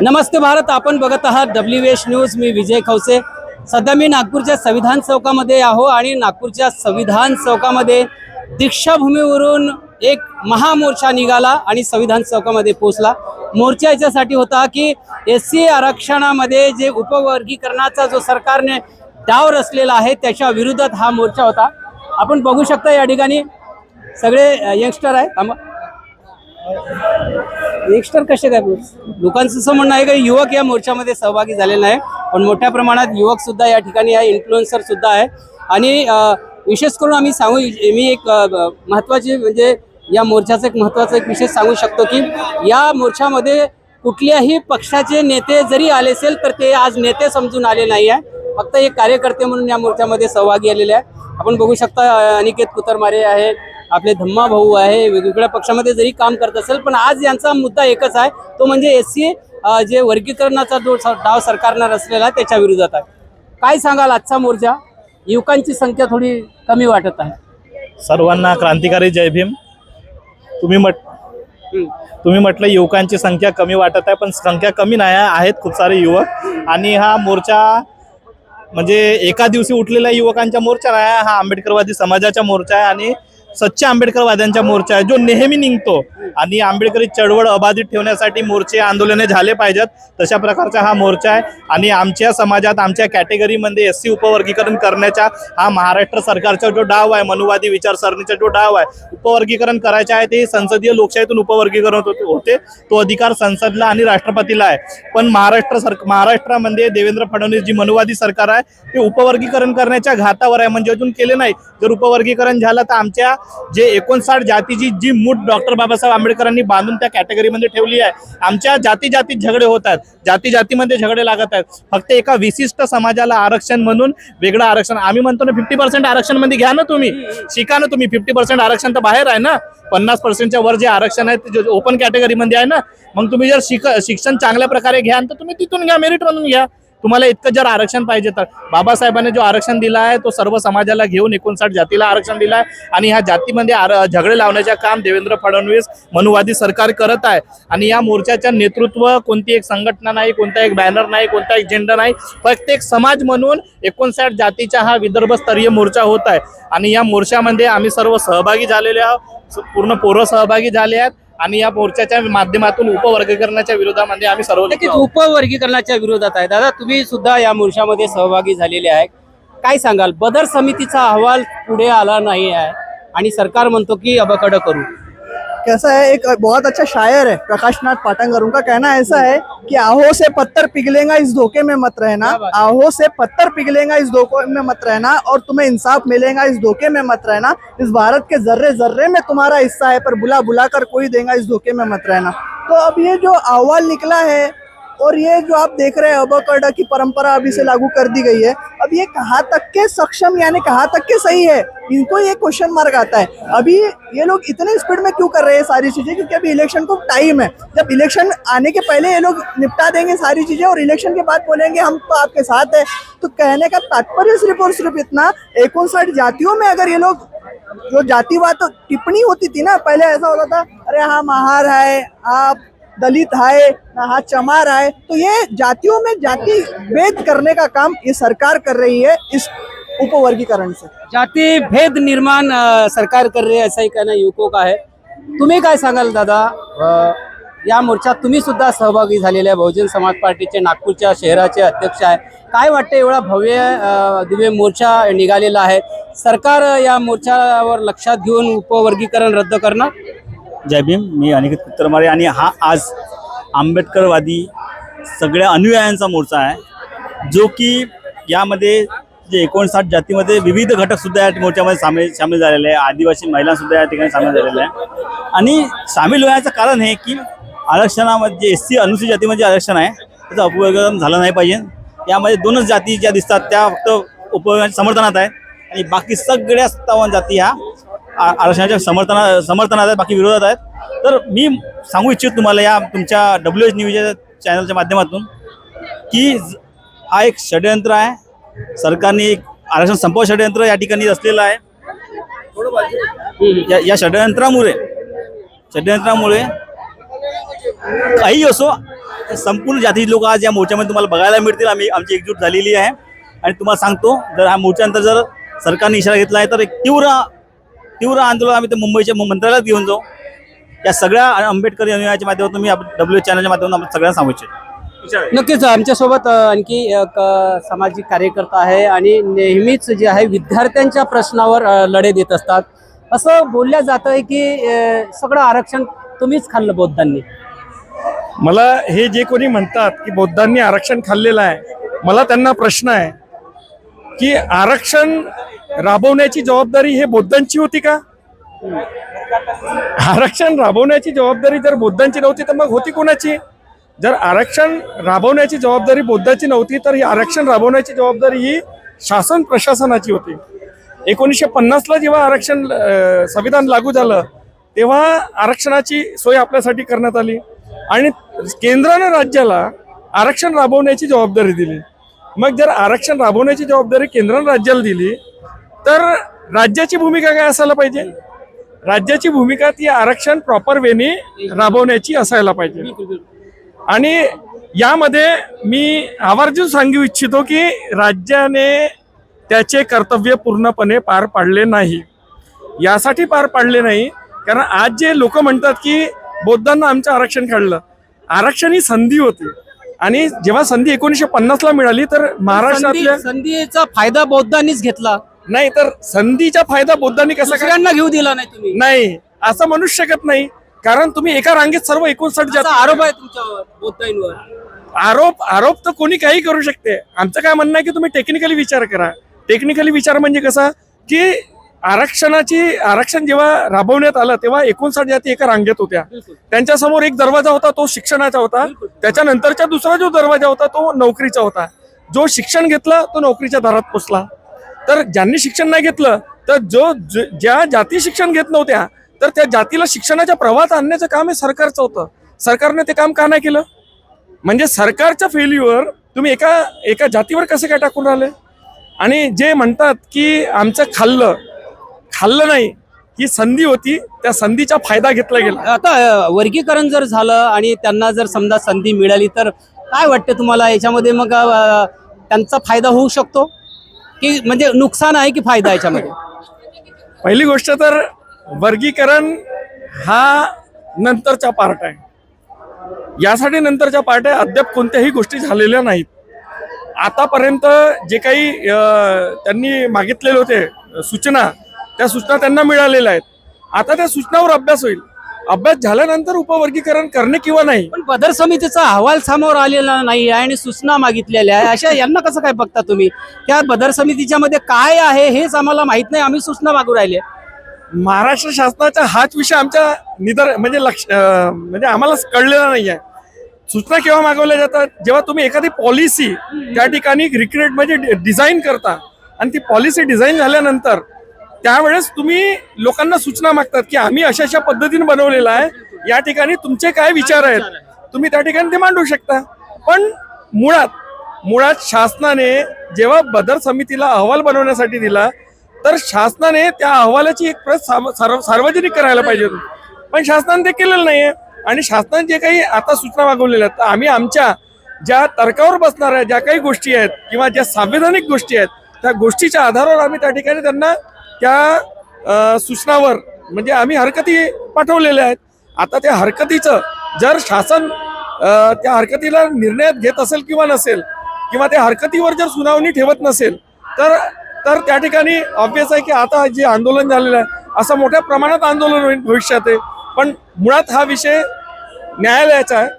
नमस्ते भारत, आपण बघत आहात WH न्यूज. मी विजय खवसे. सध्या मी नागपूरच्या संविधान चौकामध्ये आहो आणि नागपूरच्या संविधान चौकामध्ये दीक्षाभूमीवरून एक महामोर्चा निघाला आणि संविधान चौकामध्ये पोहोचला. मोर्चा याच्यासाठी होता की SC आरक्षणामध्ये जे उपवर्गीकरणाचा जो सरकारने डाव रचलेला आहे त्याच्या विरोधात हा मोर्चा होता. आपण बघू शकता या ठिकाणी सगळे यंगस्टर आहेत. यंगस्टर कसे काय लोकांचं असं म्हणणं आहे की युवक या मोर्चामध्ये सहभागी झालेला आहे, पण मोठ्या प्रमाणात युवक सुद्धा या ठिकाणी आहे, इन्फ्लुएन्सर सुद्धा आहे. आणि विशेष करून मी एक महत्त्वाची म्हणजे या मोर्चाचा एक महत्त्वाचा एक विषय सांगू शकतो की या मोर्चामध्ये कुठल्याही पक्षाचे नेते जरी आले असेल तर ते आज नेते समजून आले नाही आहे, फक्त एक कार्यकर्ते म्हणून या मोर्चामध्ये सहभागी आलेले आहे. आपण बघू शकता अनिकेत कुतरमारे आहे, आपले धम्मा भाऊ आहे, वेगवेगळ्या पक्षामध्ये जरी काम करत असेल पण आज यांचा मुद्दा एकच आहे, तो म्हणजे SC जे वर्गीकरणाचा जो डाव सरकारनं रचलेला आहे त्याच्या विरोधात आहे. काय सांगाल आजचा मोर्चा? युवकांची संख्या थोडी कमी वाटत आहे. सर्वांना क्रांतिकारी जय भीम. तुम्ही म्हटलं युवकांची संख्या कमी वाटत आहे, पण संख्या कमी नाही आहेत खूप सारे युवक. आणि हा मोर्चा म्हणजे एका दिवशी उठलेल्या युवकांचा मोर्चा नाही, हा आंबेडकरवादी समाजाचा मोर्चा आहे आणि सच्च्या आंबेडकरवाद्यांचा मोर्चा आहे जो नेहमी निघतो. आणि आंबेडकरी चळवळ अबाधित ठेवण्यासाठी मोर्चे आंदोलने झाले पाहिजेत, तशा प्रकारचा हा मोर्चा आहे. आणि आमच्या समाजात आमच्या कॅटेगरीमध्ये SC उपवर्गीकरण करण्याचा हा महाराष्ट्र सरकारचा जो डाव आहे, मनुवादी विचारसरणीचा जो डाव आहे, उपवर्गीकरण करायचे आहे ते संसदीय लोकशाहीतून उपवर्गीकरण होते, तो अधिकार संसदला आणि राष्ट्रपतीला आहे. पण महाराष्ट्रामध्ये देवेंद्र फडणवीस जी मनुवादी सरकार आहे ते उपवर्गीकरण करण्याच्या घातावर आहे, म्हणजे अजून केले नाही. जर उपवर्गीकरण झालं तर आमच्या जे 59 जातीची जी मूठ डॉक्टर बाबासाहेब आंबेडकरांनी बांधून त्या कॅटेगरीमध्ये ठेवली आहे, आमच्या जातीत झगडे होत आहेत, जातीमध्ये झगडे लागत आहेत. फक्त एका विशिष्ट समाजाला आरक्षण म्हणून वेगळं आरक्षण. आम्ही म्हणतो ना 50% आरक्षण मध्ये घ्या ना, तुम्ही शिका ना. तुम्ही 50% आरक्षण तर बाहेर आहे ना, 50%च्या वर जे आरक्षण आहे ते ओपन कॅटेगरीमध्ये आहे ना. मग तुम्ही जर शिक्षण चांगल्या प्रकारे घ्या तर तुम्ही तिथून घ्या, मेरिट म्हणून घ्या. तुम्हाला इतकं जर आरक्षण पाहिजे तर बाबासाहेबांनी जो आरक्षण दिला आहे तो सर्व समाजाला घेऊन 59 जातीला आरक्षण दिलं आहे. आणि ह्या जातीमध्ये झगडे लावण्याचे काम देवेंद्र फडणवीस मनुवादी सरकार करत आहे. आणि या मोर्चाचे नेतृत्व कोणती एक संघटना नाही, कोणता एक बॅनर नाही, कोणता एक झेंडा नाही, फक्त एक समाज म्हणून 59 जातीचा हा विदर्भ स्तरीय मोर्चा होत आहे. आणि या मोर्चामध्ये आम्ही सर्व सहभागी झालेले आहोत, पूर्ण पोरं सहभागी झाले आहेत. आणि या मोर्चाच्या माध्यमातून उपवर्गीकरणाच्या विरोधामध्ये आम्ही सर्व उपवर्गीकरणाच्या विरोधात आहे. दादा, तुम्ही सुद्धा या मोर्चामध्ये सहभागी झालेले आहे. काय सांगाल? बदर समितीचा अहवाल पुढे आला नाही आहे आणि सरकार म्हणतो की अबकड करू. कैसा है, एक बहुत अच्छा शायर है प्रकाशनाथ पाटंगर, उनका कहना ऐसा है कि आहो से पत्थर पिघलेगा इस धोखे में मत रहना, आहो से पत्थर पिघलेगा इस धोखे में मत रहना, और तुम्हें इंसाफ मिलेगा इस धोखे में मत रहना. इस भारत के जर्रे जर्रे में तुम्हारा हिस्सा है, पर बुला बुला कर कोई देगा इस धोखे में मत रहना. तो अब ये जो अहवाल निकला है और ये जो आप देख रहे हैं अबकड की परंपरा अभी से लागू कर दी गई है, अब ये कहाँ तक के सक्षम यानी कहाँ तक के सही है, इनको ये क्वेश्चन मार्क आता है. अभी ये लोग इतने स्पीड में क्यों कर रहे हैं सारी चीजें? क्योंकि अभी इलेक्शन को टाइम है. जब इलेक्शन आने के पहले ये लोग निपटा देंगे सारी चीजें और इलेक्शन के बाद बोलेंगे हम तो आपके साथ है. तो कहने का तात्पर्य सिर्फ और सिर्फ इतना, 59 जातियों में अगर ये लोग जो जातिवाद टिप्पणी होती थी ना, पहले ऐसा होता था अरे हाँ महार है, आप दलित है ना, हाँ चमार है, तो ये जातियों में जाति भेद करने का काम ये सरकार कर रही है इस उपवर्गीकरण से. जाती भेद निर्माण सरकार कर रही है, ऐसा ही कहना युवकों का है. तुम्ही काय सांगाल दादा? या मोर्चात तुम्ही सुद्धा सहभागी झालेले आहे, बहुजन समाज पार्टीचे नागपूरच्या शहराचे अध्यक्ष आहे. काय वाटते, एवढा भव्य दिव्य मोर्चा निघालेला आहे, सरकार या मोर्चावर लक्षात घेऊन उपवर्गीकरण रद्द करणार? जय भीम. मी अनिकेत कुतरमारे आणि हा आज आंबेडकरवादी सगळ्या अनुयायांचा मोर्चा आहे, जो की यामध्ये जे 59 जातीमध्ये विविध घटक सुद्धा या मोर्चामध्ये सामील झालेले आहे. आदिवासी महिला सुद्धा या ठिकाणी सामील झालेल्या आहे. आणि सामील होण्याचं कारण हे की आरक्षणामध्ये SC अनुसूचित जातीमध्ये आरक्षण आहे त्याचं उपवर्गीकरण झालं नाही पाहिजे. यामध्ये 2च जाती ज्या दिसतात त्या फक्त उपवर्गीकरणाच्या समर्थनात आहे आणि बाकी सगळ्या 57 जाती ह्या आरक्षणाच्या समर्थनात आहेत, बाकी विरोधात आहेत. तर मी सांगू इच्छितो तुम्हाला या तुमच्या WH न्यूज चॅनलच्या माध्यमातून की हा एक षडयंत्र आहे. सरकारने आरक्षण संपव षडयंत्र या ठिकाणी असलेलं आहे. या षडयंत्रामुळे काही असो, संपूर्ण जातीचे लोक आज या मोर्चामध्ये तुम्हाला बघायला मिळतील. आमची एकजूट झालेली आहे आणि तुम्हाला सांगतो, जर हा मोर्चानंतर जर सरकारने इशारा घेतला आहे तर एक तीव्र आंदोलन आम्ही ते मुंबईच्या मंत्रालयात घेऊन जाऊ. या सगळ्या आंबेडकर अनुयायाच्या माध्यमातून मी डब्ल्यू चॅनलच्या माध्यमातून आपण सगळ्यांना सांगू इच्छितो. नक्कीच आमच्यासोबत आणखी एक सामाजिक कार्यकर्ता आहे आणि नेहमीच जे आहे विद्यार्थ्यांच्या प्रश्नावर लढे देत असतात. असं बोलल्या जातं आहे की सगळं आरक्षण तुम्हीच खाल्लं बौद्धांनी. मला हे जे कोणी म्हणतात की बौद्धांनी आरक्षण खाल्लेलं आहे, मला त्यांना प्रश्न आहे की आरक्षण राबवण्याची जबाबदारी हे बौद्धांची होती का? आरक्षण राबवण्याची जबाबदारी जर बौद्धांची नव्हती तर मग होती कोणाची? जर आरक्षण राबवण्याची जबाबदारी बौद्धांची नव्हती तर ही आरक्षण राबवण्याची जबाबदारी ही शासन प्रशासनाची होती. 1950ला जेव्हा आरक्षण संविधान लागू झालं तेव्हा आरक्षणाची सोय आपल्यासाठी करण्यात आली आणि केंद्राने राज्याला आरक्षण राबवण्याची जबाबदारी दिली. मग जर आरक्षण राबवण्याची जबाबदारी केंद्राने राज्याला दिली तर राज्याची भूमिका काय असायला पाहिजे? राज्याची भूमिका ती आरक्षण प्रॉपर वेने राबवण्याची असायला पाहिजे. आणि यामध्ये मी आवर्जून सांगू इच्छितो की राज्याने त्याचे कर्तव्य पूर्णपणे पार पाडले नाही. यासाठी पार पाडले नाही कारण आज जे लोक म्हणतात की बौद्धांना आमचं आरक्षण काढलं, आरक्षण ही संधी होती आणि जेव्हा संधी 1950ला मिळाली तर महाराष्ट्रातल्या संधीचा फायदा बौद्धांनीच घेतला नाही तर संधीचा फायदा बौद्धांनी कसा काय? दुसऱ्यांना घेऊ दिला नाही तुम्ही. नाही असं म्हणूच शकत नाही कारण तुम्ही एका रांगेत सर्व 59 असा आरोप आहे तुमच्यावर बौद्धांवर. आरोप तर कोणी काही करू शकते. आमचं काय म्हणणं आहे की तुम्ही टेक्निकली विचार करा. टेक्निकली विचार म्हणजे कसा की आरक्षण जेव्हा राबवण्यात आलं तेव्हा 59 जाती एका रांगेत होत्या. त्यांच्यासमोर एक दरवाजा होता तो शिक्षणाचा होता, त्याच्यानंतरचा दुसरा जो दरवाजा होता तो नोकरीचा होता. जो शिक्षण घेतला तो नोकरीच्या दारात पोचला. तर ज्यांनी शिक्षण नाही घेतलं तर ज्या जाती शिक्षण घेत नव्हत्या तर त्या जातीला शिक्षणाच्या प्रवाहात आणण्याचं काम हे सरकारचं होतं. सरकारने ते काम का नाही केलं? म्हणजे सरकारच्या फेल्युअर तुम्ही एका जातीवर कसे काय टाकून राहिले? आणि जे म्हणतात की आमचं खाल्लं नाही, ही संधी होती, त्या संधीचा फायदा घेतला गेला. आता वर्गीकरण जर झालं आणि त्यांना जर समजा संधी मिळाली तर काय वाटतं तुम्हाला याच्यामध्ये? मग त्यांचा फायदा होऊ शकतो की म्हणजे नुकसान आहे की फायदा याच्यामध्ये? पहिली गोष्ट तर वर्गीकरण हा नंतरचा पार्ट आहे. यासाठी नंतरचा पार्ट आहे. अद्याप कोणत्याही गोष्टी झालेल्या नाहीत. आतापर्यंत जे काही त्यांनी मागितलेले होते सूचना, त्या सूचना त्यांना मिळालेल्या आहेत. आता त्या सूचनावर अभ्यास होईल. अभ्यास झाल्यानंतर उपवर्गीकरण करणे किंवा नाही. पण पदर समितीचा अहवाल समोर आलेला नाही आहे आणि सूचना मागितलेल्या आहे, अशा यांना कसं काय बघता तुम्ही? त्या पदर समितीच्या मध्ये काय आहे हेच आम्हाला माहित नाही, आम्ही सूचना मागू राहिले. महाराष्ट्र शासनाचा हाच विषय आमच्या म्हणजे आम्हाला कळलेला नाही आहे. सूचना केव्हा मागवल्या जातात? जेव्हा तुम्ही एखादी पॉलिसी त्या ठिकाणी रिक्रिएट म्हणजे डिझाईन करता आणि ती पॉलिसी डिझाईन झाल्यानंतर त्यावेळेस तुम्ही लोकांना सूचना मागतात की आम्ही अशा पद्धतीने बनवलेला आहे, या ठिकाणी तुमचे काय विचार आहेत तुम्ही त्या ठिकाणी ते मांडू शकता. पण मुळात शासनाने जेव्हा बदर समितीला अहवाल बनवण्यासाठी दिला तर शासनाने त्या अहवालाची एक प्रत सार्वजनिक करायला पाहिजे होती. पण शासनाने ते केलेलं नाहीये. आणि शासनाने जे काही आता सूचना मागवलेल्या आहेत, आम्ही आमच्या ज्या तर्कावर बसणाऱ्या ज्या काही गोष्टी आहेत किंवा ज्या संवैधानिक गोष्टी आहेत त्या गोष्टीच्या आधारावर आम्ही त्या ठिकाणी त्यांना त्या सूचनावर म्हणजे आम्ही हरकती पाठवलेल्या आहेत. आता त्या हरकतीचं जर शासन त्या हरकतीला निर्णय घेत असेल किंवा नसेल किंवा त्या हरकतीवर जर सुनावणी ठेवत नसेल तर त्या ठिकाणी ऑब्वियस आहे की आता जे आंदोलन झालेलं आहे असं मोठ्या प्रमाणात आंदोलन होईल भविष्यात. पण मुळात हा विषय न्यायालयाचा आहे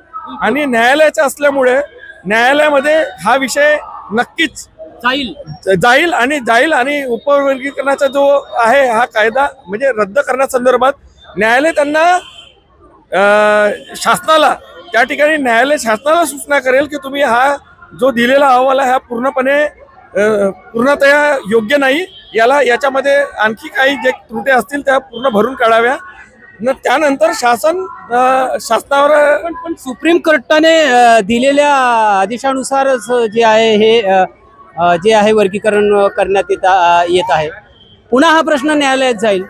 आणि न्यायालयाचा असल्यामुळे न्यायालयामध्ये हा विषय नक्कीच जाईल आणि उपवर्गीकरणाचा जो आहे हा कायदा म्हणजे रद्द करण्यासंदर्भात न्यायालय त्यांना शासनाला त्या ठिकाणी न्यायालय शासनाला सूचना करेल की तुम्ही हा जो दिलेला अहवाल आहे हा पूर्णतया योग्य नाही, याच्यामध्ये आणखी काही जे त्रुटी असतील त्या पूर्ण भरून काढाव्या. त्यानंतर शासनावर पण सुप्रीम कोर्टाने दिलेल्या आदेशानुसारच जे आहे हे जे आहे वर्गीकरण करण्यात येत आहे. पुन्हा हा प्रश्न न्यायालयात जाईल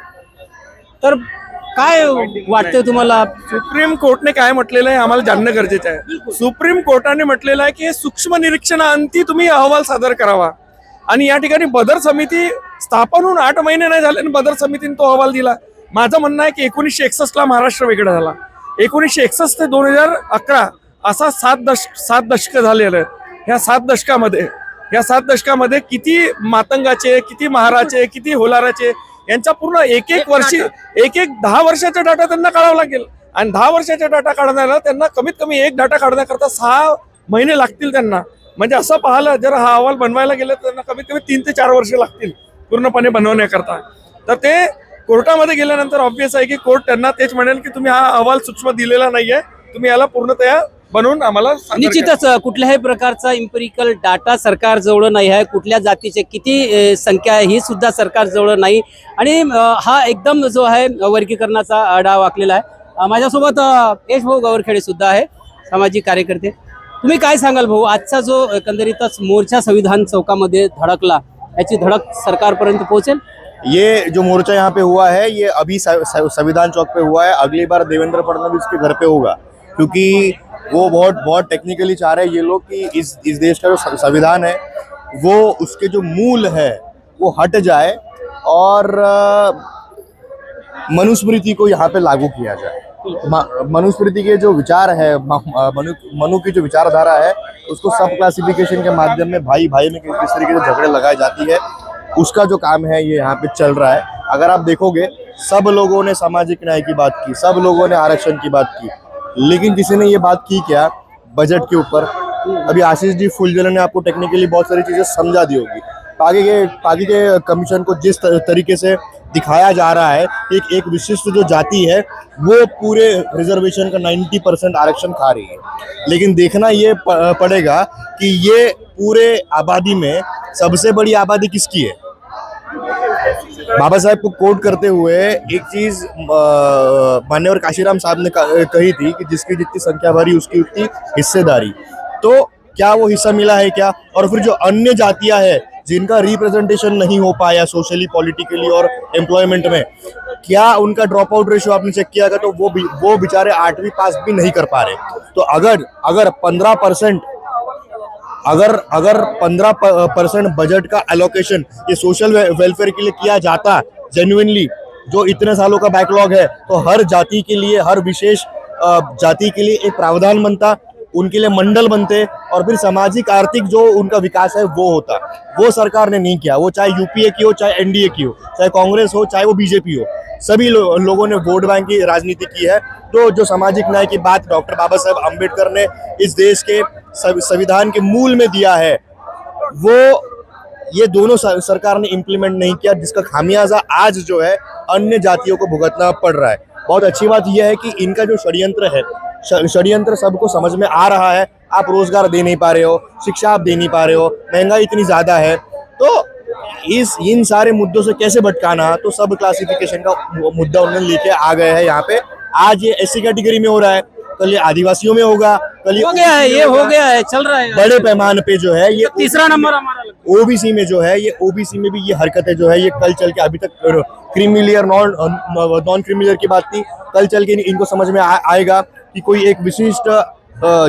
तर काय वाटतंय तुम्हाला? सुप्रीम कोर्टने काय म्हटलेलं आहे आम्हाला जाणणं गरजेचं आहे. सुप्रीम कोर्टाने म्हटलेलं आहे की सूक्ष्म निरीक्षणाअंती तुम्ही अहवाल सादर करावा. आणि या ठिकाणी बदर समिती स्थापन होऊन 8 महिने नाही झाले आणि बदर समितीने तो अहवाल दिला. माझं म्हणणं आहे की 1961 महाराष्ट्र वेगळा झाला. 1961 ते 2011 असा 7 दशक झालेलं आहेत. ह्या 7 दशकामध्ये किती मातंगाचे, किती महाराचे, किती होलाराचे यांचा पूर्ण एक वर्षी 10 वर्षाचा डाटा त्यांना काढावा लागेल. आणि 10 वर्षाचा डाटा काढण्याला त्यांना कमीत कमी एक डाटा काढण्याकरता 6 महिने लागतील त्यांना. म्हणजे असं पाहिलं जर हा अहवाल बनवायला गेलं तर त्यांना कमीत कमी 3 ते 4 वर्ष लागतील पूर्णपणे बनवण्याकरता. तर ते कोर्टामध्ये गेल्यानंतर ऑब्व्हियस आहे की कोर्ट त्यांना तेच म्हणेल की तुम्ही हा अहवाल सूक्ष्म दिलेला नाहीये, तुम्ही याला पूर्णतया बनवून आम्हाला सादर करा. निश्चितच कुठल्याही प्रकारचा इम्पेरिकल डाटा सरकार जवळ नाही आहे. कुठल्या जातीचे किती संख्या आहे ही सुद्धा सरकार जवळ नाही. आणि हा एकदम जो आहे वर्गीकरणाचा आढावा आखलेला आहे. माझ्यासोबत यश भाऊ गवरखेडे सुद्धा आहे, सामाजिक कार्यकर्ते. तुम्ही काय सांगाल भाऊ, आजचा जो एकंदरीतच मोर्चा संविधान चौकामध्ये धडकला, याची धडक सरकारपर्यंत पोहोचेल? ये जो मोर्चा यहाँ पे हुआ है ये अभी संविधान चौक पे हुआ है. अगली बार देवेंद्र फडणवीस के घर पे होगा, क्योंकि वो बहुत टेक्निकली चाह रहे हैं ये लोग कि इस देश का जो संविधान है वो उसके जो मूल है वो हट जाए और मनुस्मृति को यहाँ पे लागू किया जाए. मनुस्मृति के जो विचार है, मनु की जो विचारधारा है, उसको सब क्लासिफिकेशन के माध्यम में भाई भाई में किस तरीके से झगड़े लगाई जाती है, उसका जो काम है ये यहाँ पे चल रहा है. अगर आप देखोगे सब लोगों ने सामाजिक न्याय की बात की, सब लोगों ने आरक्षण की बात की, लेकिन किसी ने ये बात की क्या बजट के ऊपर? अभी आशीष जी फुलझेले ने आपको टेक्निकली बहुत सारी चीजें समझा दी होगी. पागी के कमीशन को जिस तरीके से दिखाया जा रहा है कि एक विशिष्ट जो जाति है वो पूरे रिजर्वेशन का 90% आरक्षण खा रही है. लेकिन देखना ये पड़ेगा कि ये पूरे आबादी में सबसे बड़ी आबादी किसकी है. बाबा साहेब को कोट करते हुए एक चीज मान्यवर काशीराम साहब ने कही थी कि जिसकी जितनी संख्या भरी उसकी उतनी हिस्सेदारी. तो क्या वो हिस्सा मिला है क्या? और फिर जो अन्य जातियां हैं जिनका रिप्रेजेंटेशन नहीं हो पाया सोशली, पॉलिटिकली और एम्प्लॉयमेंट में, क्या उनका ड्रॉप आउट रेशियो आपने चेक किया तो वो बेचारे 8वीं पास भी नहीं कर पा रहे. तो अगर 15% अगर 15% बजट का एलोकेशन ये सोशल वेलफेयर के लिए किया जाता जेन्युइनली, जो इतने सालों का बैकलॉग है, तो हर जाति के लिए, हर विशेष जाति के लिए एक प्रावधान बनता, उनके लिए मंडल बनते और फिर सामाजिक आर्थिक जो उनका विकास है वो होता. वो सरकार ने नहीं किया. वो चाहे यूपीए की हो, चाहे एनडीए की हो, चाहे कांग्रेस हो, चाहे वो बीजेपी हो, सभी लोगों ने वोट बैंक की राजनीति की है. तो जो सामाजिक न्याय की बात डॉक्टर बाबा साहेब अम्बेडकर ने इस देश के संविधान के मूल में दिया है, वो ये दोनों सरकार ने इम्प्लीमेंट नहीं किया, जिसका खामियाजा आज जो है अन्य जातियों को भुगतना पड़ रहा है. बहुत अच्छी बात यह है कि इनका जो षड्यंत्र सबको समझ में आ रहा है. आप रोजगार दे नहीं पा रहे हो, शिक्षा आप दे नहीं पा रहे हो, महंगाई इतनी ज्यादा है, तो इन सारे मुद्दों से कैसे भटकाना. तो सब क्लासिफिकेशन का मुद्दा उन्होंने लेके आ गए हैं यहाँ पे. आज ये एससी कैटेगरी में हो रहा है, कल ये आदिवासियों में होगा, कल हो गया है, ये हो गया है, चल रहा है. बड़े पैमाने पे जो है ये तीसरा नंबर हमारा लगता है. ओबीसी में जो है, ये ओबीसी में भी ये हरकतें जो है ये कल चल के, अभी तक क्रीमी और नॉन क्रीमी की बात थी, कल चल के इनको समझ में आएगा कि कोई एक विशिष्ट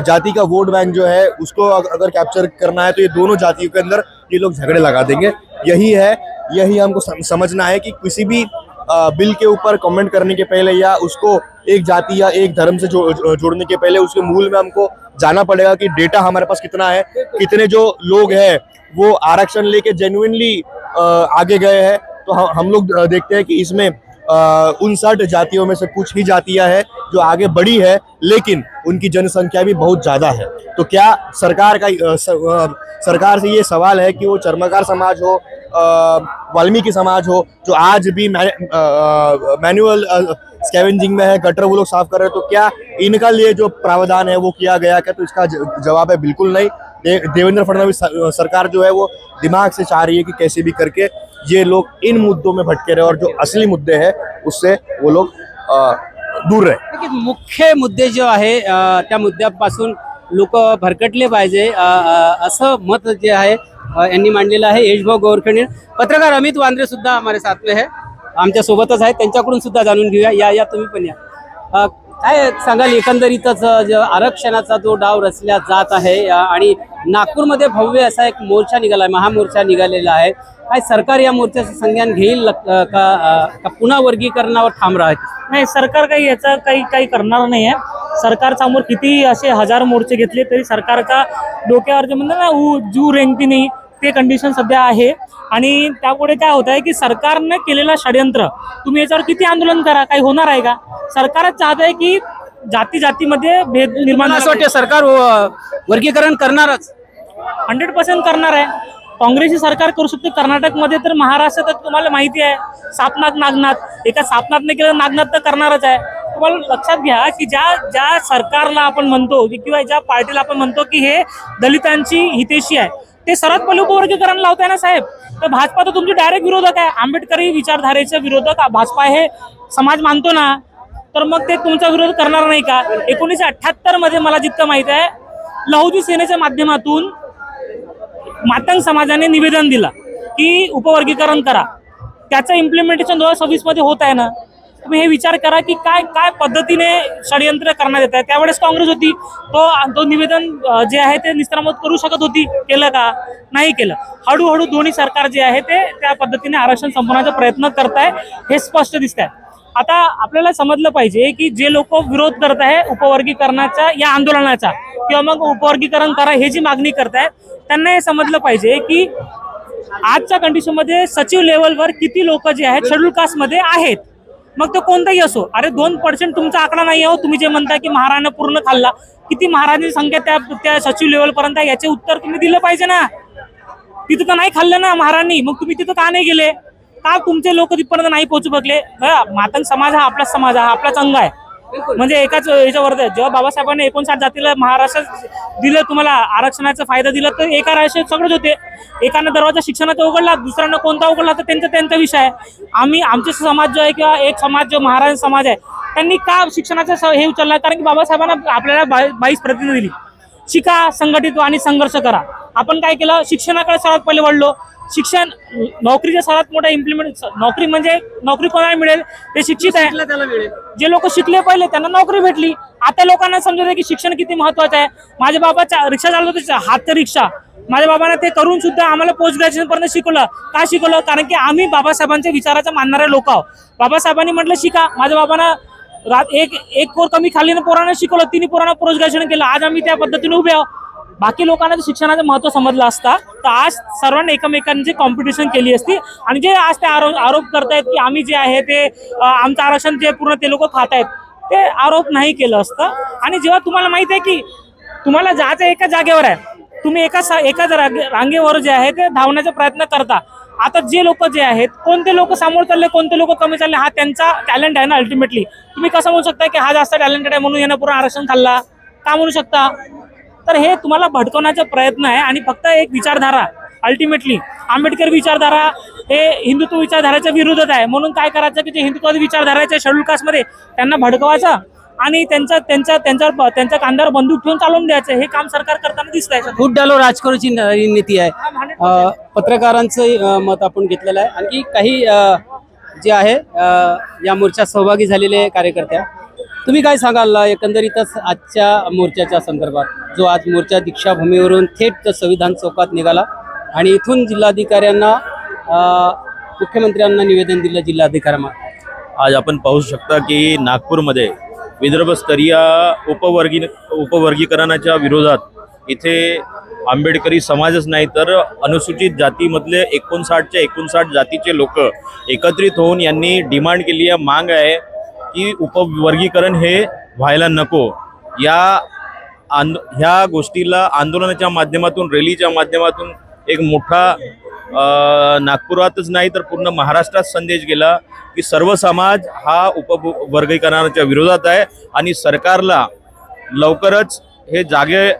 जाति का वोट बैंक जो है उसको अगर कैप्चर करना है तो ये दोनों जातियों के अंदर ये लोग झगड़े लगा देंगे. यही हमको समझना है कि किसी भी बिल के ऊपर कमेंट करने के पहले या उसको एक जाति या एक धर्म से जोड़ने के पहले उसके मूल में हमको जाना पड़ेगा कि डेटा हमारे पास कितना है, कितने जो लोग हैं वो आरक्षण लेके जेन्युइनली आगे गए हैं. तो हम लोग देखते हैं कि इसमें 59 जातियों में से कुछ ही जातियां हैं जो आगे बढ़ी है, लेकिन उनकी जनसंख्या भी बहुत ज्यादा है. तो क्या सरकार से ये सवाल है कि वो चर्मकार समाज हो, वाल्मीकि समाज हो, जो आज भी मैनुअल स्कैवेंजिंग में है, गटर वो लोग साफ कर रहे हैं, तो क्या इनका लिए जो प्रावधान है वो किया गया क्या? तो इसका जवाब है बिल्कुल नहीं. देवेंद्र फडणवीस सरकार जो है वो दिमाग से चाह रही है कि कैसे भी करके ये लोग इन मुद्दों में भटके रहे और जो असली मुद्दे हैं उससे वो लोग दूर रहे. मुख्य मुद्दे जो आहे त्या मुद्द्यापासून लोक भरकटले पाहिजे असं मत जे आहे यांनी मांडलेलं आहे. यशभाऊ गवरखेडे. पत्रकार अमित वांद्रे सुद्धा हमारे साथ में है. आमच्या सोबतच आहेत, त्यांच्याकडून सुद्धा जाणून घेऊया. या तुम्ही पण या. काय सांगाल एकंदरीतच आरक्षणाचा जो डाव रचला जात आहे आणि नागपूरमध्ये भव्य असा एक मोर्चा निघाला आहे, महामोर्चा निघालेला आहे. काय सरकार या मोर्चाचं संज्ञान घेईल का पुन्हा वर्गीकरणावर ठाम राहत? नाही, सरकार काही याचा काही करणार नाही आहे. सरकारसमोर किती असे हजार मोर्चे घेतले तरी सरकारच्या डोक्यावर जे म्हणतात ना जू रेंगती नाही ते कंडिशन सध्या आहे. आणि त्यामुळे काय होत आहे की सरकारने केलेला षडयंत्र, तुम्ही याच्यावर किती आंदोलन करा, काही होणार आहे का? सरकारच चाहत आहे की जातीमध्ये भेद निर्माण. असं वाटतं सरकार वर्गीकरण करणारच? 100% करणार आहे. काँग्रेसची सरकार करू शकते कर्नाटकमध्ये, तर महाराष्ट्रात तुम्हाला माहिती आहे सापनाथ नागनाथ, एका सापनाथने केलं नागनाथ तर करणारच आहे. तुम्हाला लक्षात घ्या की ज्या सरकारला आपण म्हणतो किंवा ज्या पार्टीला आपण म्हणतो की हे दलितांची हितेशी आहे, ते सर्वात पहिले उपवर्गीकरण लावताय ना साहेब. तर भाजपा तर तुमची डायरेक्ट विरोधक आहे, आंबेडकरी विचारधारेचे विरोधक भाजपा हे समाज मानतो ना, तर मग ते तुमचा विरोध करणार नाही का? 1978 मध्ये मला जितकं माहित आहे लहुजी सेनेच्या माध्यमातून मातंग समाजाने निवेदन दिलं की उपवर्गीकरण करा. त्याचं इम्प्लिमेंटेशन 2026 मध्ये होत आहे ना. तुम्ही हे विचार करा की काय पद्धतीने षडयंत्र करण्यात येत आहे. त्यावेळेस काँग्रेस होती, तो निवेदन जे आहे ते निस्तरामत करू शकत होती, केलं का? नाही केलं. हळूहळू दोन्ही सरकार जे आहे ते त्या पद्धतीने आरक्षण संपवण्याचा प्रयत्न करताय, हे स्पष्ट दिसत आहे. आता आपल्याला समजलं पाहिजे की जे लोक विरोध करत आहे उपवर्गीकरणाच्या या आंदोलनाचा किंवा मग उपवर्गीकरण करा हे जी मागणी करतायत, त्यांना हे समजलं पाहिजे की आजच्या कंडिशनमध्ये सचिव लेवलवर किती लोक जे आहेत शेड्यूल कास्टमध्ये आहेत. मग तो कोणताही असो. अरे 2% तुमचा आकडा नाही आहे. तुम्ही जे म्हणता की महाराष्ट्रानं पूर्ण खाल्ला, किती महाराजांची संख्या त्या सचिव लेवल पर्यंत, याचे उत्तर तुम्ही दिलं पाहिजे ना. तिथं तर नाही खाल्लं ना महाराजांनी, मग तुम्ही तिथं का नाही गेले? का तुमचे लोक तिथपर्यंत नाही पोहोचू शकले? मातंग समाज हा आपलाच समाज, हा आपलाच अंग आहे. म्हणजे एकाच याच्यावर जेव्हा बाबासाहेबांनी 59 जातीला महाराष्ट्रात दिलं, तुम्हाला आरक्षणाचा फायदा दिला, तर एका राष्ट्रात सगळेच होते. एकानं दरवाजा शिक्षणाचा उघडला, दुसऱ्यानं कोणता उघडला तर त्यांचा विषय आहे. आमचे समाज जो आहे किंवा एक समाज जो महाराज समाज आहे, त्यांनी का शिक्षणाचा हे उचलला? कारण की बाबासाहेबांना आपल्याला 22 प्रतिनिधी दिली. शिका, संघटित आणि संघर्ष करा. आपण काय केलं? शिक्षणाकडे सर्वात पहिले वळलो. शिक्षण नोकरीचा सर्वात मोठा नोकरी म्हणजे नोकरी कोणाला मिळेल? ते शिक्षित आहे. जे लोक शिकले पहिले त्यांना नोकरी भेटली. आता लोकांना समजत आहे की शिक्षण किती महत्वाचं आहे. माझ्या बाबाचा रिक्षा चालवत होता, हात रिक्षा. माझ्या बाबांना ते करून सुद्धा आम्हाला पोस्ट ग्रॅज्युएशन पर्यंत शिकवलं. का शिकवलं? कारण की आम्ही बाबासाहेबांच्या विचाराचा मानणारे लोक आहोत. बाबासाहेबांनी म्हटलं शिका. माझ्या बाबांना एक पोर कमी खाल्लीनं पोरांना शिकवलं, 3 पोरांना पोस्ट ग्रॅज्युएशन केलं. आज आम्ही त्या पद्धतीने उभे आहोत. बाकी लोकांना शिक्षणाचं महत्त्व समजलं असता तर आज सर्वांनी एकमेकांची कॉम्पिटिशन केली असती. आणि जे आज ते आरोप करतायत की आम्ही जे आहे ते आमचं आरक्षण जे पूर्ण ते लोक खात आहेत, ते आरोप नाही केलं असतं. आणि जेव्हा तुम्हाला माहिती आहे की तुम्हाला जायचं एका जागेवर आहे, तुम्ही एकाच रांगेवर जे आहे ते धावण्याचा प्रयत्न करता. आता जे लोक जे आहेत, कोणते लोक समोर चालले, कोणते लोक कमी चालले, हा त्यांचा टॅलेंट आहे ना. अल्टिमेटली तुम्ही कसं म्हणू शकता की हा जास्त टॅलेंटेड आहे म्हणून यानं पूर्ण आरक्षण खाल्ला? का म्हणू शकता? तर हे तुम्हाला भडकवण्याचा प्रयत्न आहे. आणि फक्त एक विचारधारा, अल्टिमेटली आंबेडकर विचारधारा हे हिंदुत्व विचारधाराच्या विरोधात आहे. म्हणून काय करायचं की जे हिंदुत्व विचारधाराच्या शेड्यूल कास्टमध्ये त्यांना भडकवायचं आणि त्यांच्या कांद्यावर बंदूक ठेवून चालवून द्यायचं. हे काम सरकार करताना दिसत आहे. फूट डालो राजकारणची नीती आहे. पत्रकारांचं मत आपण घेतलेलं आहे. आणखी काही जे आहे या मोर्चात सहभागी झालेले कार्यकर्ते, तुम्ही काय सांगाल एकंदरीतच आजच्या मोर्चाच्या संदर्भात? जो आज मोर्चा दीक्षाभूमीवरून थेट संविधान चौकात निघाला आणि इथून जिल्हाधिकाऱ्यांना मुख्यमंत्र्यांना निवेदन दिलं जिल्हाधिकाऱ्यांना. आज आपण पाहू शकता की नागपूरमध्ये विदर्भस्तरीय उपवर्गीकरणाच्या विरोधात इथे आंबेडकरी समाजच नाही तर अनुसूचित जातीमधले 59 जातीचे लोक एकत्रित होऊन यांनी डिमांड केली आहे, मांग आहे की उपवर्गीकरण हे व्हायला नको. ह्या गोष्टीला आंदोलनाच्या माध्यमातून, रॅलीच्या माध्यमातून एक मोठा नागपुरातच नाही तर पूर्ण महाराष्ट्रात संदेश गेला की सर्व समाज हा उपवर्गीकरणाच्या विरोधात आहे आणि सरकारला लवकरच हे जागे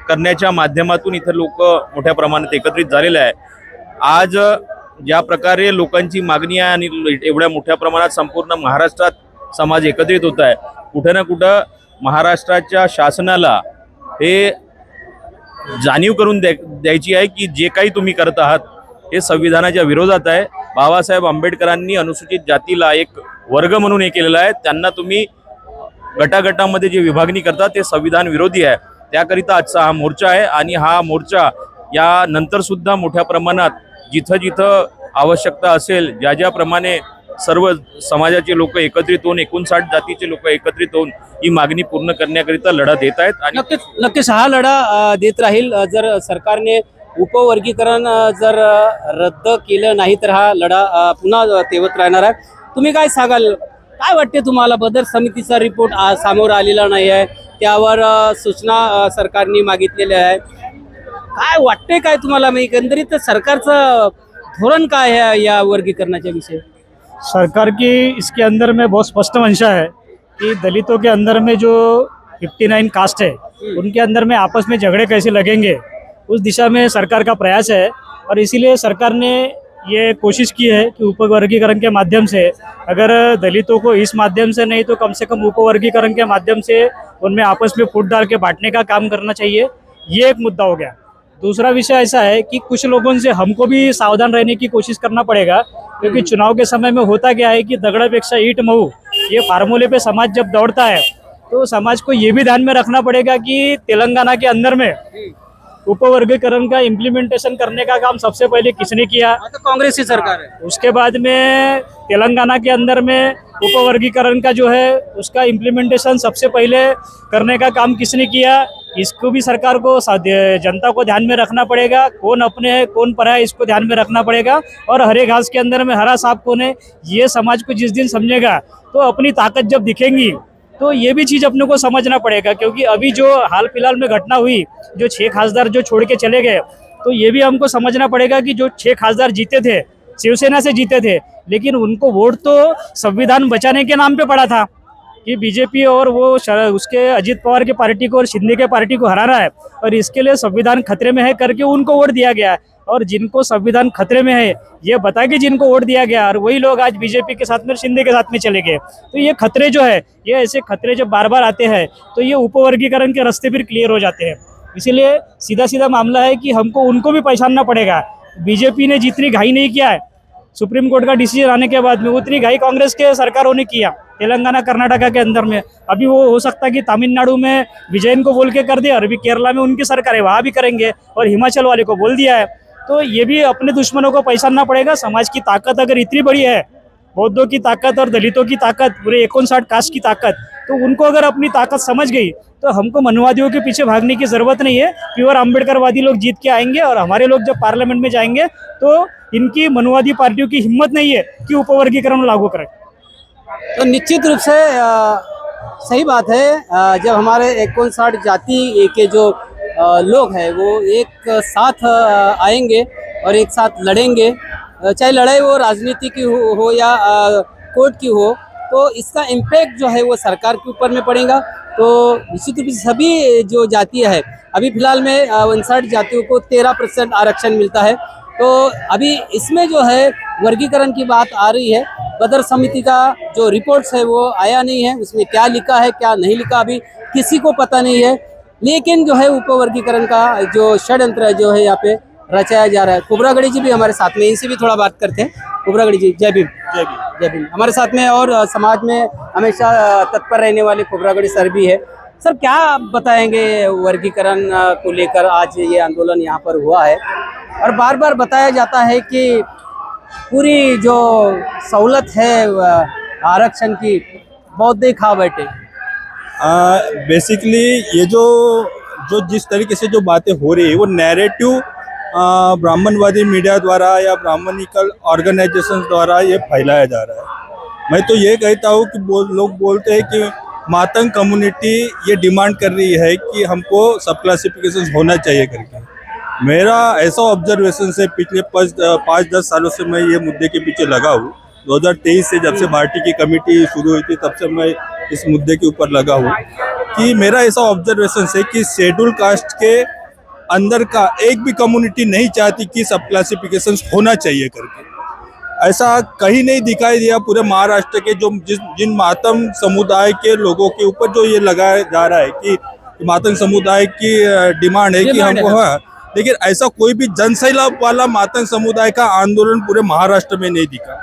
करण्याच्या माध्यमातून इथे लोक मोठ्या प्रमाणात एकत्रित झालेले आहे. आज ज्या प्रकारे लोकांची मागणी आहे आणि एवढ्या मोठ्या प्रमाणात संपूर्ण महाराष्ट्रात समाज एकत्रित होत आहे, कुठे ना कुठं महाराष्ट्राच्या शासनाला हे जाणीव करून द्यायची आहे की जे काही तुम्ही करत आहात हे संविधानाच्या विरोधात आहे. बाबासाहेब आंबेडकरांनी अनुसूचित जातीला एक वर्ग म्हणून हे केलेलं आहे. त्यांना तुम्ही गटागटामध्ये जे विभागणी करता ते संविधान विरोधी आहे. त्याकरिता आजचा हा मोर्चा आहे आणि हा मोर्चा या नंतर सुद्धा मोठ्या प्रमाणात जिथं जिथं आवश्यकता असेल, ज्याप्रमाणे सर्व समाजाचे लोक एकत्रित होऊन 59 जातीचे लोक एकत्रित होऊन ही मागणी पूर्ण करण्याकरिता लढा देत आहेत. आणि नक्कीच हा लढा देत राहील. जर सरकारने उपवर्गीकरण जर रद्द केलं नाही तर हा लढा पुन्हा तेवत राहणार आहे. तुम्ही काय सांगाल, काय वाटते तुम्हाला? बदर समितीचा रिपोर्ट समोर आलेला नाही आहे, त्यावर सूचना सरकारने मागितलेल्या आहे. काय वाटते काय तुम्हाला? मी एकंदरीत सरकारचं धोरण काय है या वर्गीकरणाच्या विषय? सरकार की इसके अंदर में बहुत स्पष्ट मंशा है कि दलितों के अंदर में जो 59 कास्ट है उनके अंदर में आपस में झगड़े कैसे लगेंगे, उस दिशा में सरकार का प्रयास है। और इसीलिए सरकार ने ये कोशिश की है कि उपवर्गीकरण के माध्यम से, अगर दलितों को इस माध्यम से नहीं तो कम से कम उपवर्गीकरण के माध्यम से उनमें आपस में फूट डाल के बांटने का काम करना चाहिए। ये एक मुद्दा हो गया। दूसरा विषय ऐसा है कि कुछ लोगों से हमको भी सावधान रहने की कोशिश करना पड़ेगा, क्योंकि चुनाव के समय में होता क्या है कि दगड़पेक्षा ईंट महू, ये फार्मूले पे समाज जब दौड़ता है तो समाज को ये भी ध्यान में रखना पड़ेगा कि तेलंगाना के अंदर में उपवर्गीकरण का इम्प्लीमेंटेशन करने का काम सबसे पहले किसने किया? कांग्रेस की सरकार है। उसके बाद में तेलंगाना के अंदर में उपवर्गीकरण का जो है उसका इम्प्लीमेंटेशन सबसे पहले करने का काम किसने किया? इसको भी सरकार को, जनता को ध्यान में रखना पड़ेगा। कौन अपने है कौन परा है इसको ध्यान में रखना पड़ेगा। और हरे घास के अंदर में हरा सांप कौन है, ये समाज को जिस दिन समझेगा तो अपनी ताकत जब दिखेंगी तो ये भी चीज़ अपने को समझना पड़ेगा। क्योंकि अभी जो हाल फिलहाल में घटना हुई, जो 6 खासदार जो छोड़ के चले गए, तो ये भी हमको समझना पड़ेगा कि जो 6 खासदार जीते थे शिवसेना से जीते थे, लेकिन उनको वोट तो संविधान बचाने के नाम पे पड़ा था कि बीजेपी और वो उसके अजीत पवार के पार्टी को और शिंदे के पार्टी को हराना है, और इसके लिए संविधान खतरे में है करके उनको वोट दिया गया। और जिनको संविधान खतरे में है ये बता के जिनको वोट दिया गया, और वही लोग आज बीजेपी के साथ में शिंदे के साथ में चले गए। तो ये खतरे जो है, ये ऐसे खतरे जब बार बार आते हैं तो ये उपवर्गीकरण के रास्ते फिर क्लियर हो जाते हैं। इसीलिए सीधा सीधा मामला है कि हमको उनको भी पहचानना पड़ेगा। बीजेपी ने जितनी घाई नहीं किया है सुप्रीम कोर्ट का डिसीजन आने के बाद में, उतनी घाई कांग्रेस के सरकारों ने किया तेलंगाना कर्नाटका के अंदर में। अभी वो हो सकता है कि तमिलनाडु में विजयन को बोल के कर दे, और अभी केरला में उनकी सरकार है वहाँ भी करेंगे, और हिमाचल वाले को बोल दिया है। तो ये भी अपने दुश्मनों को पहचानना पड़ेगा। समाज की ताकत अगर इतनी बड़ी है, बौद्धों की ताकत और दलितों की ताकत, पूरे 59 कास्ट की ताकत, तो उनको अगर अपनी ताकत समझ गई तो हमको मनुवादियों के पीछे भागने की जरूरत नहीं है। प्योर अम्बेडकरवादी लोग जीत के आएंगे, और हमारे लोग जब पार्लियामेंट में जाएंगे तो इनकी मनुवादी पार्टियों की हिम्मत नहीं है कि उपवर्गीकरण लागू करें। तो निश्चित रूप से सही बात है। जब हमारे 59 जाति के जो लोग हैं वो एक साथ आएंगे और एक साथ लड़ेंगे, चाहे लड़ाई वो राजनीति की हो या कोर्ट की हो, तो इसका इम्पैक्ट जो है वो सरकार के ऊपर में पड़ेगा। तो निश्चित रूप से सभी जो जातियाँ है, अभी फिलहाल में 59 जातियों को 13% आरक्षण मिलता है। तो अभी इसमें जो है वर्गीकरण की बात आ रही है। बदर समिति का जो रिपोर्ट्स है वो आया नहीं है, उसमें क्या लिखा है क्या नहीं लिखा अभी किसी को पता नहीं है। लेकिन जो है उपवर्गीकरण का जो षड्यंत्र है जो है यहाँ पे रचाया जा रहा है। कुबरागढ़ी जी भी हमारे साथ में, इनसे भी थोड़ा बात करते हैं। कुबरागढ़ी जी, जय भीम। जय भीम। जय भीम। हमारे साथ में और समाज में हमेशा तत्पर रहने वाले कुबरागढ़ी सर भी है। सर, क्या आप बताएंगे वर्गीकरण को लेकर? आज ये आंदोलन यहाँ पर हुआ है और बार बार बताया जाता है कि पूरी जो सहूलत है आरक्षण की बौद्ध खा बैठे। बेसिकली ये जो जिस तरीके से जो बातें हो रही है वो नैरेटिव ब्राह्मणवादी मीडिया द्वारा या ब्राह्मणिकल ऑर्गेनाइजेशंस द्वारा ये फैलाया जा रहा है। मैं तो ये कहता हूँ कि लोग बोलते हैं कि मातंग कम्युनिटी ये डिमांड कर रही है कि हमको सब क्लासिफिकेशन होना चाहिए करके। मेरा ऐसा ऑब्जर्वेशन है, पिछले 5-10 सालों से मैं ये मुद्दे के पीछे लगा हूँ। 2023 से जब से पार्टी की कमेटी शुरू हुई थी तब से मैं इस मुद्दे के ऊपर लगा हूँ कि मेरा ऐसा ऑब्जर्वेशन है कि शेड्यूल कास्ट के अंदर का एक भी कम्युनिटी नहीं चाहती कि सब क्लासिफिकेशन होना चाहिए करके। ऐसा कहीं नहीं दिखाई दिया पूरे महाराष्ट्र के जिन मातम समुदाय के लोगों के ऊपर जो ये लगाया जा रहा है कि मातम समुदाय की डिमांड है कि हमको, हाँ, लेकिन ऐसा कोई भी जनसैलाब वाला मातंग समुदाय का आंदोलन पूरे महाराष्ट्र में नहीं दिखा।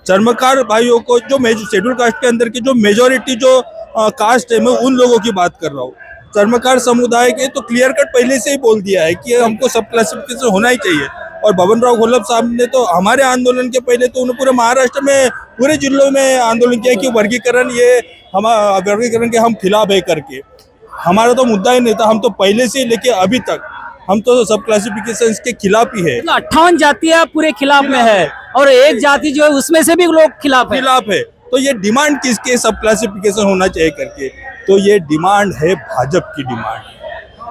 चर्मकार भाइयों को जो शेड्यूल कास्ट के अंदर की जो मेजोरिटी जो कास्ट है, मैं उन लोगों की बात कर रहा हूँ। चर्मकार समुदाय के तो क्लियर कट पहले से ही बोल दिया है कि हमको सब क्लासिफिकेशन होना ही चाहिए। और बबनराव घोलप साहब ने तो हमारे आंदोलन के पहले तो उन्होंने पूरे महाराष्ट्र में पूरे जिलों में आंदोलन किया कि वर्गीकरण के हम खिलाफ है करके। हमारा तो मुद्दा ही नहीं था, हम तो पहले से लेके अभी तक हम तो सब क्लासिफिकेशन के खिलाफ ही है। 58 जातियां पूरे खिलाफ में है और एक जाति जो है उसमें से भी लोग खिलाफ है। तो ये डिमांड किसके सब क्लासिफिकेशन होना चाहिए करके, तो ये डिमांड है भाजपा की डिमांड।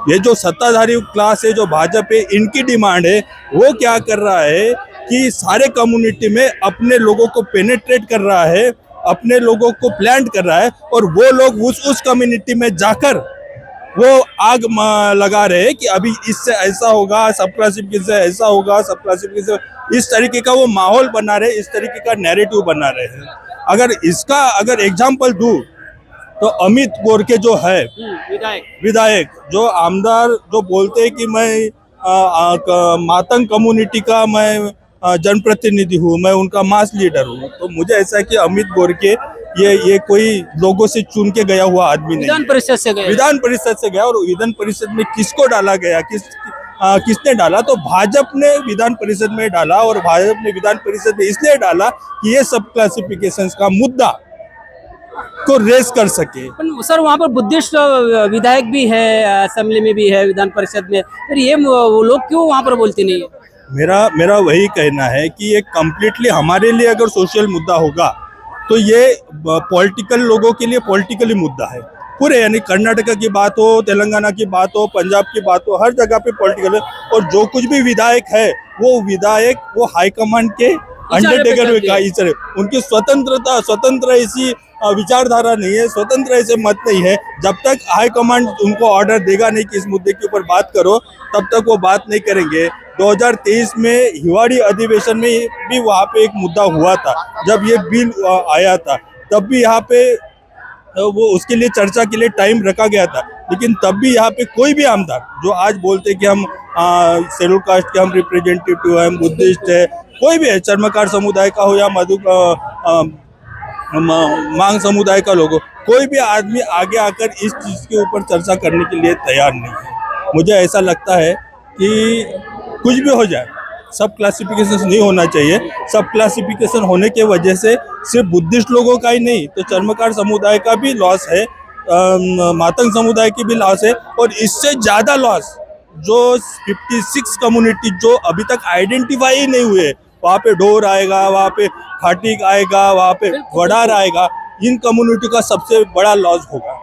ये जो सत्ताधारी क्लास है, जो भाजपा है, इनकी डिमांड है। वो क्या कर रहा है कि सारे कम्युनिटी में अपने लोगों को पेनेट्रेट कर रहा है, अपने लोगों को प्लांट कर रहा है, और वो लोग उस कम्युनिटी में जाकर वो आग लगा रहे हैं कि अभी इससे ऐसा होगा, सब क्लासिफिकेशन से ऐसा होगा, सब क्लासिफिकेशन, इस तरीके का वो माहौल बना रहे, इस तरीके का नैरेटिव बना रहे हैं। अगर एग्जाम्पल दूं तो अमित गोरके जो है विधायक, जो आमदार, जो बोलते हैं कि मैं मातंग कम्युनिटी का मैं जनप्रतिनिधि हूँ, मैं उनका मास लीडर हूँ, तो मुझे ऐसा है कि अमित गोरके ये कोई लोगों से चुन के गया हुआ आदमी नहीं, विधान परिषद से गया। और विधान परिषद में किसको डाला गया, किसने डाला, तो भाजपा ने विधान परिषद में डाला। और भाजपा ने विधान परिषद में इसलिए डाला कि ये सब क्लासिफिकेशंस का मुद्दा को रेस कर सके। सर वहाँ पर बुद्धिस्ट विधायक भी है, असेंबली में भी है, विधान परिषद में, फिर ये वो लोग क्यों वहाँ पर बोलते नहीं है? मेरा वही कहना है कि ये कम्प्लीटली हमारे लिए अगर सोशल मुद्दा होगा तो ये पॉलिटिकल लोगों के लिए पॉलिटिकली मुद्दा है पूरे, यानी कर्नाटका की बात हो, तेलंगाना की बात हो, पंजाब की बात हो, हर जगह पे पॉलिटिकल है। और जो कुछ भी विधायक है वो हाईकमांड के अंडरटेकर में का, उनकी स्वतंत्र ऐसी विचारधारा नहीं है, स्वतंत्र ऐसे मत नहीं है। जब तक हाईकमांड उनको ऑर्डर देगा नहीं कि इस मुद्दे के ऊपर बात करो, तब तक वो बात नहीं करेंगे। 2023 में हिवाड़ी अधिवेशन में भी वहाँ पे एक मुद्दा हुआ था, जब ये बिल आया था, तब भी यहाँ पे वो उसके लिए चर्चा के लिए टाइम रखा गया था। लेकिन तब भी यहाँ पे कोई भी आमदार जो आज बोलते कि हम शेड्यूल कास्ट के हम रिप्रेजेंटेटिव हैं, हम बुद्धिस्ट है, कोई भी है, चर्मकार समुदाय का हो या मांग समुदाय का लोग हो, कोई भी आदमी आगे आकर इस चीज़ के ऊपर चर्चा करने के लिए तैयार नहीं है। मुझे ऐसा लगता है कि कुछ भी हो जाए, सब क्लासिफिकेशन नहीं होना चाहिए। सब क्लासिफिकेशन होने के वजह से सिर्फ बुद्धिस्ट लोगों का ही नहीं, तो चर्मकार समुदाय का भी लॉस है, मातंग समुदाय की भी लॉस है, और इससे ज़्यादा लॉस जो 56 कम्युनिटी जो अभी तक आइडेंटिफाई ही नहीं हुए, वहाँ पे डोर आएगा, वहाँ पे खाटिक आएगा, वहाँ पे वडार आएगा, इन कम्युनिटी का सबसे बड़ा लॉस होगा।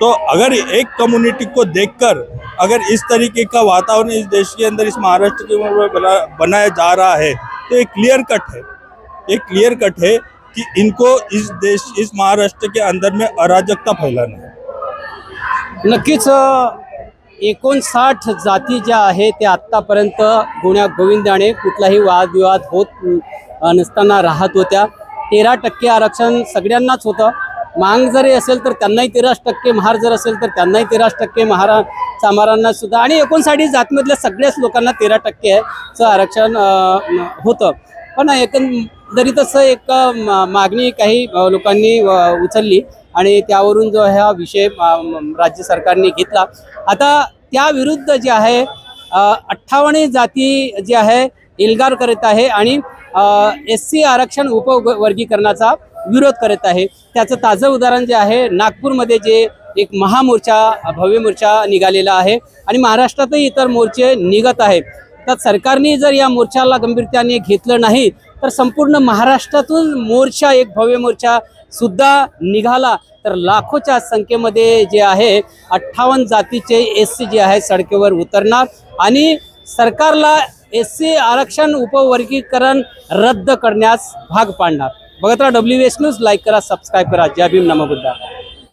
तो अगर एक कम्युनिटी को देखकर अगर इस तरीके का वातावरण इस देश के अंदर, इस महाराष्ट्र के अंदर बनाया जा रहा है, तो एक क्लियर कट है कि इनको इस महाराष्ट्र के अंदर में अराजकता फैलाना है। नक्कीच 59 जाती ज्या आहेत त्या आत्तापर्यंत गुण्या गोविंदाने कुठलाही वादविवाद होत नसताना राहत होत्या। 13% आरक्षण सगळ्यांनाच होतं। मांग जरी असेल तर त्यांनाही 13%, महार जर असेल तर त्यांनाही 13%, चामारांना सुद्धा, आणि 59 जातीमधल्या सगळ्याच लोकांना 13% आरक्षण होतं। पण एकंदरीतच एक मागणी काही लोकांनी उचलली आणि त्यावरून जो हा विषय राज्य सरकारने घेतला। आता त्याविरुद्ध जे आहे 58 जाती जे आहे एल्गार करत आहे आणि SC आरक्षण उपवर्गीकरणाचा विरोध करत आहे। त्याचं ताजं उदाहरण जे आहे नागपूरमध्ये जे एक महामोर्चा, भव्य मोर्चा निघालेला आहे आणि महाराष्ट्रातही इतर मोर्चे निघत आहेत। तर सरकारने जर या मोर्चाला गंभीरतेने घेतलं नाही तर संपूर्ण महाराष्ट्रातून मोर्चा, एक भव्य मोर्चा सुद्धा निघाला तर लाखोच्या संख्येमध्ये जे आहे 58 जातीचे SC जे आहे सडकेवर उतरणार आणि सरकारला SC आरक्षण उपवर्गीकरण रद्द करण्यास भाग पाडणार। बघत राहा WS न्यूज, लाईक करा, सबस्क्राईब करा। जय भीम, नमो बुद्धाय।